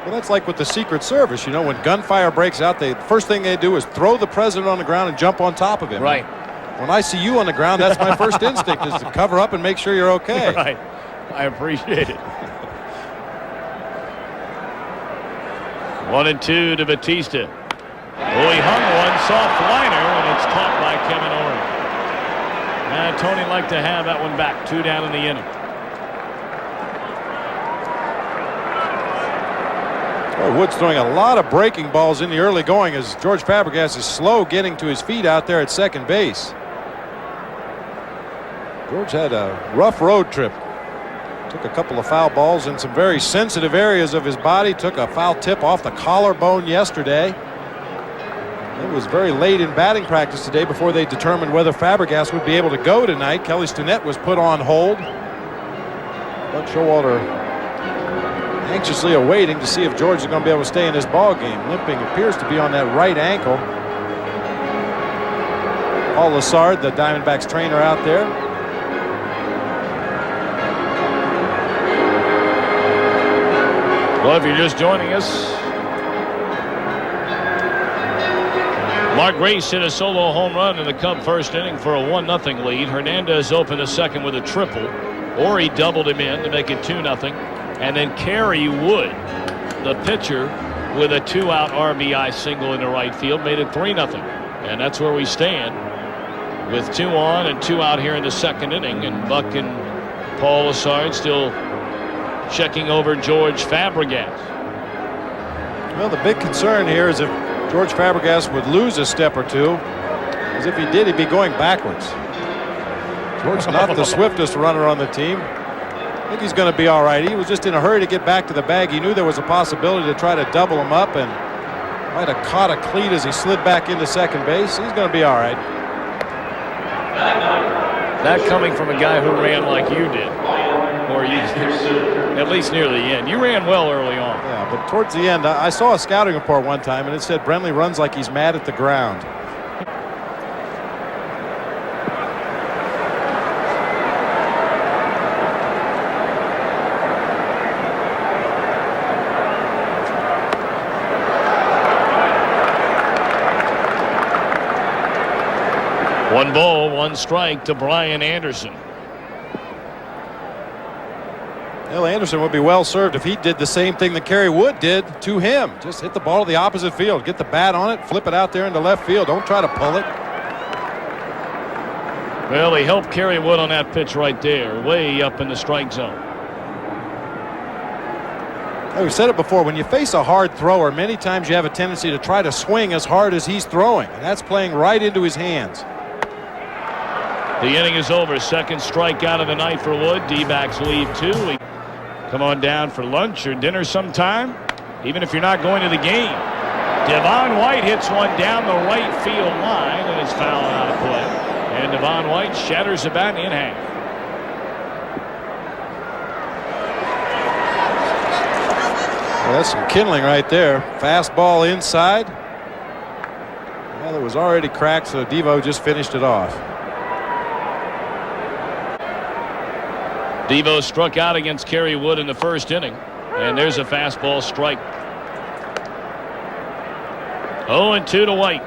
Well, that's like with the Secret Service. You know, when gunfire breaks out, the first thing they do is throw the president on the ground and jump on top of him. Right. When I see you on the ground, that's my first instinct is to cover up and make sure you're okay. Right. I appreciate it. 1-2 to Batista. Oh, he hung one soft liner, and it's caught by Kevin Oren. Tony liked to have that one back. 2 down in the inning. Well, Wood's throwing a lot of breaking balls in the early going as George Fabregas is slow getting to his feet out there at second base. George had a rough road trip. Took a couple of foul balls in some very sensitive areas of his body. Took a foul tip off the collarbone yesterday. It was very late in batting practice today before they determined whether Fabregas would be able to go tonight. Kelly Stinnett was put on hold. But Showalter anxiously awaiting to see if George is going to be able to stay in this ball game. Limping appears to be on that right ankle. Paul Lassard, the Diamondbacks trainer, out there. Well, if you're just joining us, Mark Grace hit a solo home run in the Cub first inning for a 1-0 lead. Hernandez opened the second with a triple. Ori doubled him in to make it 2-0. And then Kerry Wood, the pitcher, with a 2-out RBI single in the right field, made it 3-0. And that's where we stand with 2 on and 2 out here in the second inning. And Buck and Paul Lassard still checking over George Fabregas. Well, the big concern here is if George Fabregas would lose a step or two, as if he did, he'd be going backwards. George's not the swiftest runner on the team. I think he's going to be all right. He was just in a hurry to get back to the bag. He knew there was a possibility to try to double him up and might have caught a cleat as he slid back into second base. He's going to be all right. That coming from a guy who ran like you did, or you at least near the end. You ran well early on. Yeah, but towards the end, I saw a scouting report one time, and it said Brenly runs like he's mad at the ground. One ball, 1 strike to Brian Anderson. Well, Anderson would be well served if he did the same thing that Kerry Wood did to him. Just hit the ball to the opposite field. Get the bat on it, flip it out there into left field. Don't try to pull it. Well, he helped Kerry Wood on that pitch right there, way up in the strike zone. We've said it before, when you face a hard thrower, many times you have a tendency to try to swing as hard as he's throwing, and that's playing right into his hands. The inning is over. Second strikeout of the night for Wood. D-backs lead 2. We come on down for lunch or dinner sometime, even if you're not going to the game. Devon White hits one down the right field line, and it's fouled out of play. And Devon White shatters the bat in half. Well, that's some kindling right there. Fastball inside. Well, it was already cracked, so Devo just finished it off. Devo struck out against Kerry Wood in the first inning, and there's a fastball strike. 0-2 to White.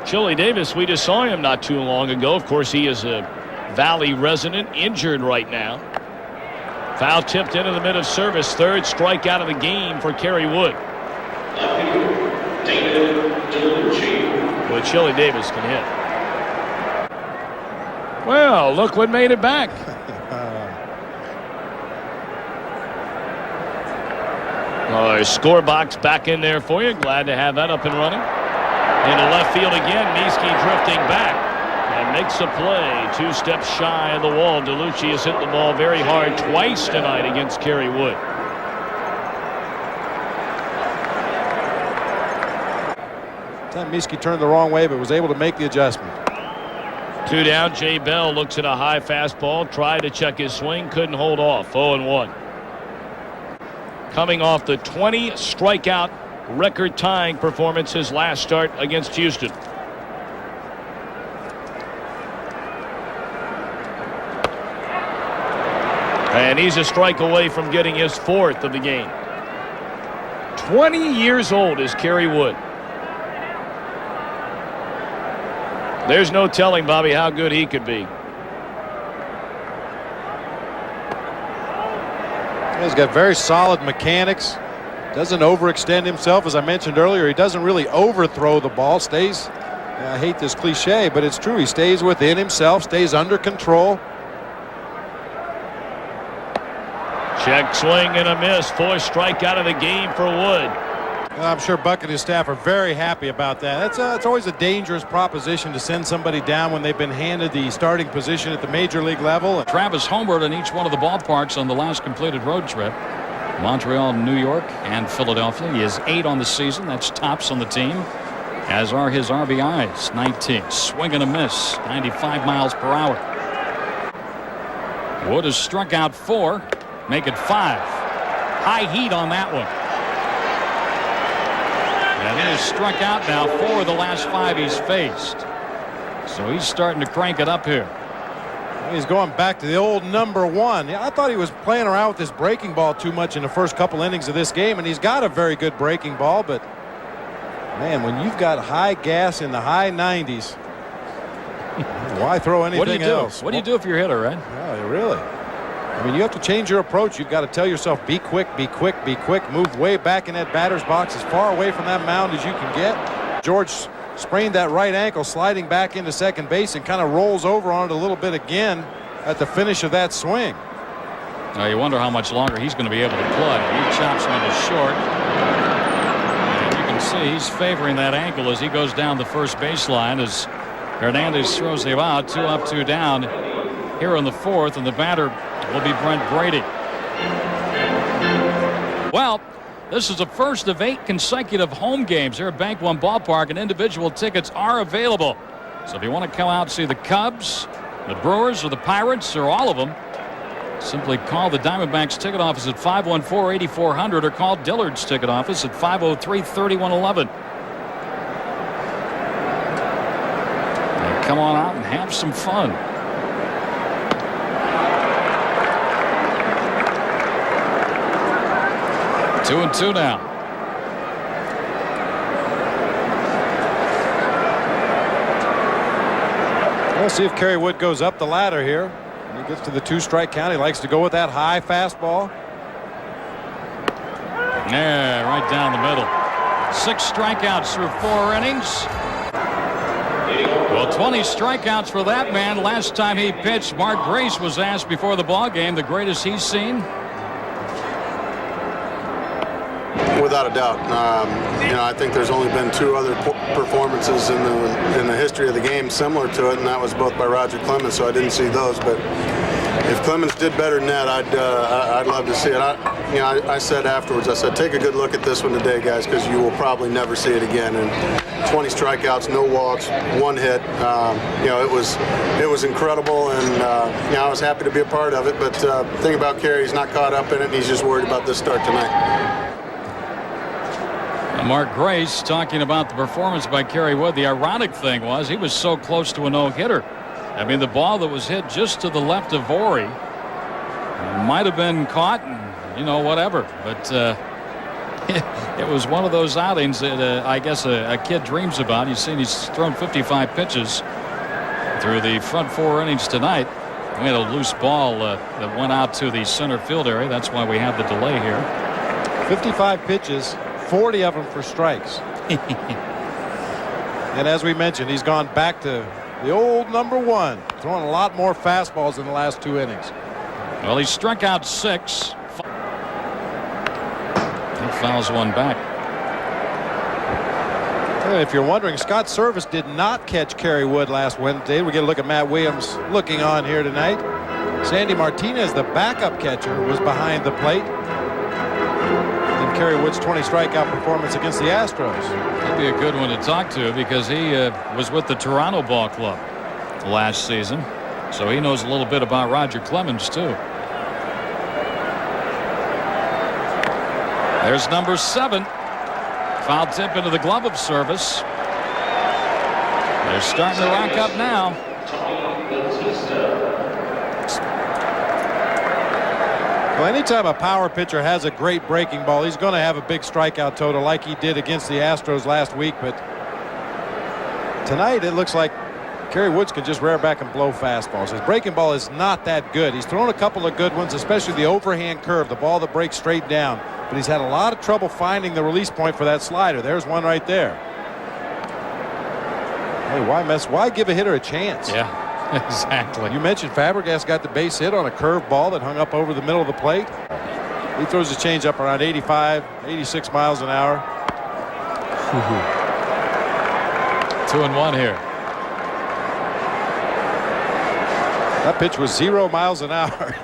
Chili Davis, we just saw him not too long ago. Of course, he is a Valley resident, injured right now. Foul tipped into the mid of service. Third strikeout of the game for Kerry Wood. Well, Chili Davis can hit. Well, look what made it back. Score box back in there for you. Glad to have that up and running. Into left field again. Niesky drifting back and makes a play. 2 steps shy of the wall. DeLucci has hit the ball very hard twice tonight against Kerry Wood. That Niesky turned the wrong way, but was able to make the adjustment. 2 down. Jay Bell looks at a high fastball. Tried to check his swing. Couldn't hold off. 0-1. Coming off the 20 strikeout record tying performance his last start against Houston. And he's a strike away from getting his 4th of the game. 20 years old is Kerry Wood. There's no telling, Bobby, how good he could be. He's got very solid mechanics. Doesn't overextend himself, as I mentioned earlier. He doesn't really overthrow the ball. Stays, I hate this cliche, but it's true. He stays within himself, stays under control. Check swing and a miss. Fourth strikeout of the game for Wood. I'm sure Buck and his staff are very happy about that. It's always a dangerous proposition to send somebody down when they've been handed the starting position at the major league level. Travis homered in each one of the ballparks on the last completed road trip. Montreal, New York, and Philadelphia. He has 8 on the season. That's tops on the team, as are his RBIs. 19. Swing and a miss. 95 miles per hour. Wood has struck out 4. Make it 5. High heat on that one. And he has struck out now 4 of the last 5 he's faced. So he's starting to crank it up here. He's going back to the old number 1. Yeah, I thought he was playing around with this breaking ball too much in the first couple innings of this game, and he's got a very good breaking ball, but man, when you've got high gas in the high 90s, why throw anything else? What do you do if you're a hitter, right? Yeah, really. I mean, you have to change your approach. You've got to tell yourself, be quick, be quick, be quick. Move way back in that batter's box, as far away from that mound as you can get. George sprained that right ankle sliding back into second base and kind of rolls over on it a little bit again at the finish of that swing. Now you wonder how much longer he's going to be able to play. He chops him into short. And you can see he's favoring that ankle as he goes down the first baseline as Hernandez throws him out. 2 up, 2 down here in the 4th, and the batter will be Brent Brady. Well, this is the first of 8 consecutive home games here at Bank One Ballpark, and individual tickets are available. So if you want to come out and see the Cubs, the Brewers, or the Pirates, or all of them, simply call the Diamondbacks ticket office at 514-8400 or call Dillard's ticket office at 503-3111. Come on out and have some fun. 2-2 now. We'll see if Kerry Wood goes up the ladder here. When he gets to the 2-strike count, he likes to go with that high fastball. Yeah, right down the middle. 6 strikeouts through 4 innings. Well, 20 strikeouts for that man. Last time he pitched, Mark Grace was asked before the ball game the greatest he's seen. Without a doubt. I think there's only been 2 other performances in the history of the game similar to it, and that was both by Roger Clemens, so I didn't see those. But if Clemens did better than that, I'd love to see it. I said afterwards, I said, take a good look at this one today, guys, because you will probably never see it again. And 20 strikeouts, no walks, 1 hit. It was incredible, and I was happy to be a part of it. But the thing about Kerry, he's not caught up in it, and he's just worried about this start tonight. Mark Grace talking about the performance by Kerry Wood. The ironic thing was he was so close to a no-hitter. I mean, the ball that was hit just to the left of Vorey might have been caught and, whatever. But it was one of those outings that I guess a kid dreams about. You've seen he's thrown 55 pitches through the front 4 innings tonight. We had a loose ball that went out to the center field area. That's why we have the delay here. 55 pitches. 40 of them for strikes. And as we mentioned, he's gone back to the old number 1, throwing a lot more fastballs in the last 2 innings. Well, he struck out 6. He fouls one back. If you're wondering, Scott Service did not catch Kerry Wood last Wednesday. We get a look at Matt Williams looking on here tonight. Sandy Martinez, the backup catcher, was behind the plate. Kerry Wood's 20 strikeout performance against the Astros. He'd be a good one to talk to because he was with the Toronto Ball Club last season, so he knows a little bit about Roger Clemens too. There's number 7. Foul tip into the glove of Service. They're starting to rock up now. Well, anytime a power pitcher has a great breaking ball, he's going to have a big strikeout total like he did against the Astros last week. But tonight it looks like Kerry Woods can just rear back and blow fastballs. His breaking ball is not that good. He's thrown a couple of good ones, especially the overhand curve, the ball that breaks straight down. But he's had a lot of trouble finding the release point for that slider. There's one right there. Hey, why give a hitter a chance? Yeah. Exactly. You mentioned Fabregas got the base hit on a curved ball that hung up over the middle of the plate. He throws the changeup around 85, 86 miles an hour. 2-1 here. That pitch was 0 miles an hour.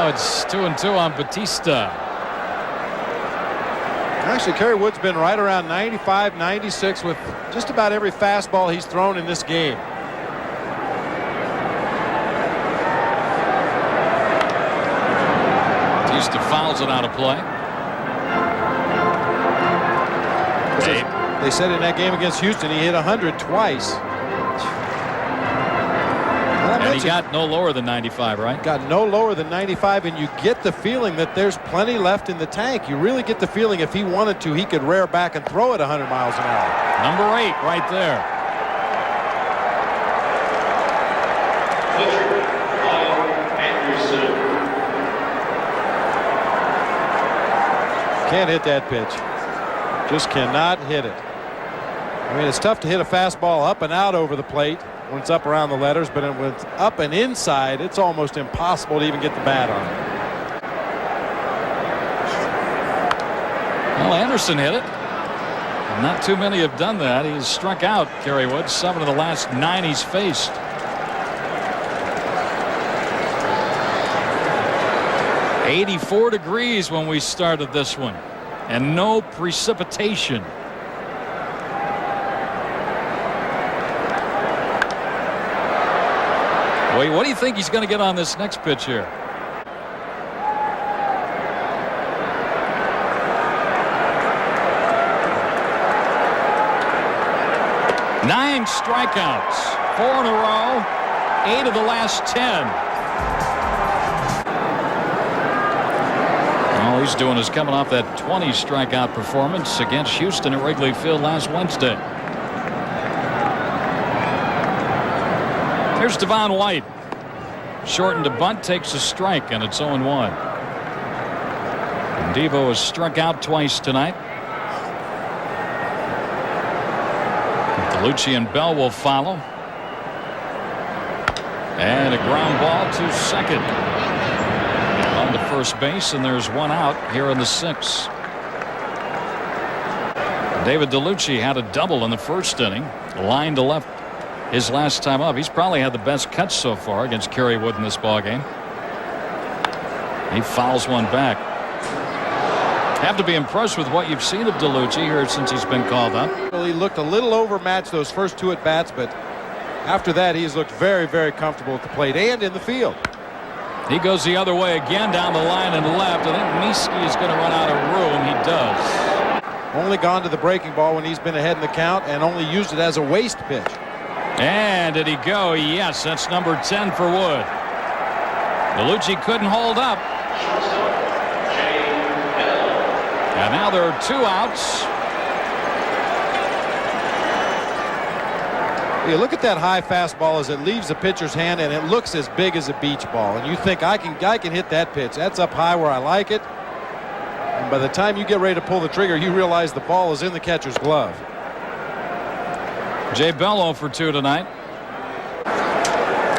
It's 2-2 on Batista. Actually, Kerry Wood's been right around 95, 96 with just about every fastball he's thrown in this game. Batista fouls it out of play. They said in that game against Houston he hit 100 twice. And he got no lower than 95, right? Got no lower than 95, and you get the feeling that there's plenty left in the tank. You really get the feeling if he wanted to, he could rear back and throw it 100 miles an hour. Number 8 right there. Can't hit that pitch. Just cannot hit it. I mean, it's tough to hit a fastball up and out over the plate when it's up around the letters, but when it's up and inside, it's almost impossible to even get the bat on it. Well, Anderson hit it. Not too many have done that. He's struck out, Kerry Wood, 7 of the last 9 he's faced. "84 degrees when we started this one, and no precipitation." Wait, what do you think he's going to get on this next pitch here? Nine strikeouts, 4 in a row, 8 of the last 10. All he's doing is coming off that 20 strikeout performance against Houston at Wrigley Field last Wednesday. Here's Devon White. Shortened to bunt, takes a strike, and it's 0-1. And Devo has struck out twice tonight. DeLucci and Bell will follow. And a ground ball to second. On to first base, and there's one out here in the 6th. David DeLucci had a double in the first inning. Line to left his last time up. He's probably had the best catch so far against Kerry Wood in this ballgame. He fouls one back. Have to be impressed with what you've seen of DeLucci here since he's been called up. Well, he looked a little overmatched those first 2 at bats, but after that he's looked very, very comfortable at the plate and in the field. He goes the other way again down the line and left. I think Miski is going to run out of room. He does. Only gone to the breaking ball when he's been ahead in the count and only used it as a waste pitch. And did he go? Yes, that's number 10 for Wood. DeLucci couldn't hold up. And now there are 2 outs. You look at that high fastball as it leaves the pitcher's hand, and it looks as big as a beach ball. And you think, I can hit that pitch. That's up high where I like it. And by the time you get ready to pull the trigger, you realize the ball is in the catcher's glove. Jay Bell 0 for 2 tonight.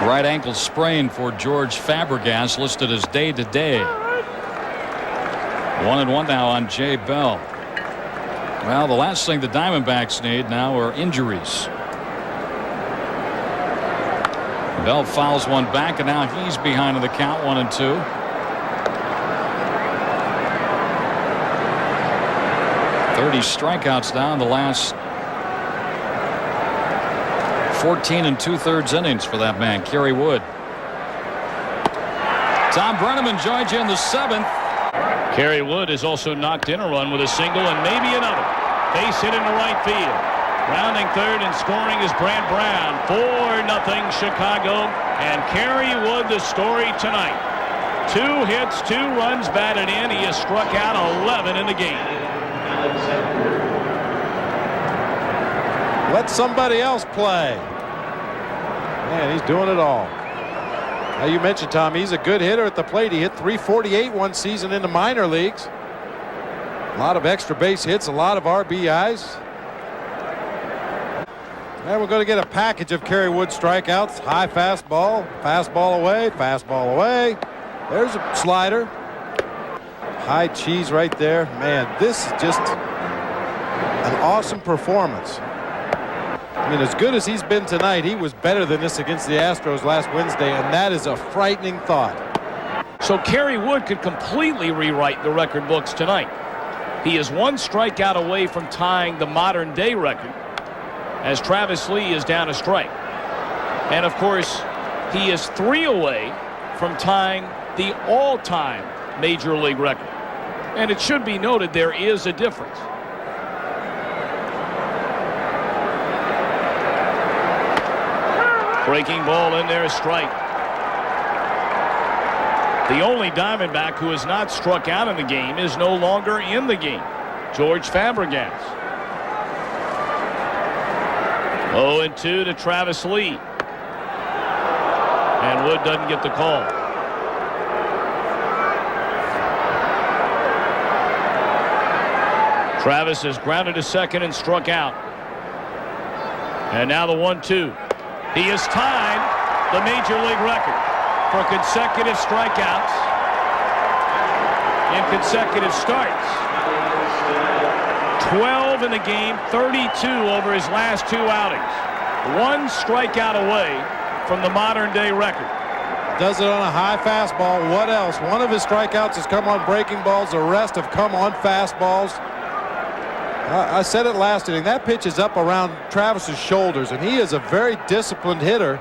Right ankle sprain for George Fabregas, listed as day-to-day. 1-1 now on Jay Bell. Well, the last thing the Diamondbacks need now are injuries. Bell fouls one back, and now he's behind in the count, 1-2. "30 strikeouts now in the last 14 2/3 innings for that man, Kerry Wood. Tom Brenneman joins you in the 7th. Kerry Wood has also knocked in a run with a single and maybe another. Base hit into right field. Rounding third and scoring is Brant Brown. 4-0 Chicago. And Kerry Wood the story tonight. 2 hits, 2 runs batted in. He has struck out 11 in the game. Let somebody else play. Man, he's doing it all. Now you mentioned, Tom, he's a good hitter at the plate. He hit .348 one season in the minor leagues. A lot of extra base hits, a lot of RBIs. And we're going to get a package of Kerry Wood strikeouts. High fastball, fastball away, fastball away. There's a slider. High cheese right there. Man, this is just an awesome performance. I mean, as good as he's been tonight, he was better than this against the Astros last Wednesday, and that is a frightening thought. So Kerry Wood could completely rewrite the record books tonight. He is 1 strikeout away from tying the modern day record, as Travis Lee is down a strike. And of course, he is 3 away from tying the all-time major league record. And it should be noted there is a difference. Breaking ball in there, a strike. The only Diamondback who has not struck out in the game is no longer in the game, George Fabregas. 0-2 to Travis Lee. And Wood doesn't get the call. Travis has grounded to second and struck out. And now the 1-2. He has tied the major league record for consecutive strikeouts in consecutive starts. 12 in the game, 32 over his last 2 outings. 1 strikeout away from the modern day record. Does it on a high fastball. What else? One of his strikeouts has come on breaking balls. The rest have come on fastballs. I said it last inning. That pitch is up around Travis's shoulders, and he is a very disciplined hitter.